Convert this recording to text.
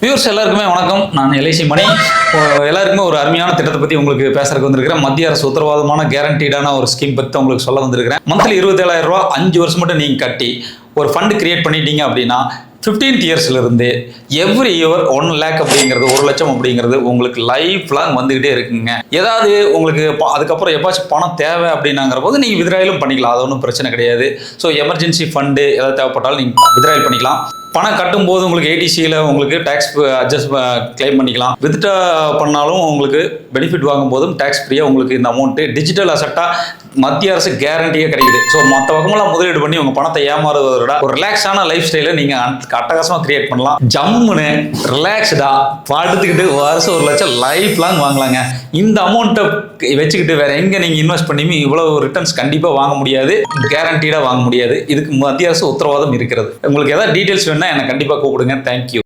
Viewers எல்லாருக்குமே வணக்கம். நான் எல்ஐசி மணி. எல்லாருக்குமே ஒரு அருமையான திட்டத்தை பற்றி உங்களுக்கு பேசுறதுக்கு வந்திருக்கிறேன். மத்திய அரசு உத்தரவாதமான கேரண்டீடான ஒரு ஸ்கீம் பற்றி உங்களுக்கு சொல்ல வந்திருக்கிறேன். மந்த்லி 27,000 ரூபா 5 வருஷம் மட்டும் நீங்கள் கட்டி ஒரு ஃபண்டு கிரியேட் பண்ணிட்டீங்க அப்படின்னா 15th இயர்ஸ்லேருந்து எவ்ரி இயர் 1 lakh அப்படிங்கிறது 1 லட்சம் அப்படிங்கிறது உங்களுக்கு லைஃப் லாங் வந்துகிட்டே இருக்குங்க. ஏதாவது உங்களுக்கு அதுக்கப்புறம் எப்பாச்சும் பணம் தேவை அப்படின்னாங்கிற போது நீங்கள் வித்ராயலும் பண்ணிக்கலாம். அது ஒன்றும் பிரச்சனை கிடையாது. ஸோ எமர்ஜென்சி ஃபண்டு ஏதாவது தேவைப்பட்டாலும் நீங்கள் வித்ராயல் பண்ணிக்கலாம். பணம் கட்டும்போது உங்களுக்கு ஏடிசியில் உங்களுக்கு டேக்ஸ் அட்ஜஸ்ட் கிளைம் பண்ணிக்கலாம். வித்ட்ரா பண்ணாலும் உங்களுக்கு பெனிஃபிட் வாங்கும்போதும் டேக்ஸ் ஃப்ரீயாக உங்களுக்கு இந்த அமௌண்ட்டு டிஜிட்டல் அசட்டாக மத்திய அரசு கேரண்டியாக கிடைக்குது. ஸோ மற்ற பக்கமெல்லாம் முதலீடு பண்ணி உங்கள் பணத்தை ஏமாறுவதை விட ஒரு ரிலாக்ஸான லைஃப் ஸ்டைலை நீங்கள் அட்டகாசமாக கிரியேட் பண்ணலாம். ஜம்முன்னு ரிலாக்ஸ்டாக படுத்துக்கிட்டு வருஷம் 1 லட்சம் லைஃப் லாங் வாங்கலாங்க. இந்த அமௌண்ட்டை வச்சுக்கிட்டு வேற எங்கே நீங்கள் இன்வெஸ்ட் பண்ணியுமே இவ்வளவு ரிட்டர்ன்ஸ் கண்டிப்பாக வாங்க முடியாது, கேரண்டீடாக வாங்க முடியாது. இதுக்கு மத்திய அரசு உத்தரவாதம் இருக்கிறது. உங்களுக்கு ஏதாவது டீட்டெயில்ஸ் வேணும்னா என்னை கண்டிப்பாக கூப்பிடுங்க. தேங்க்யூ.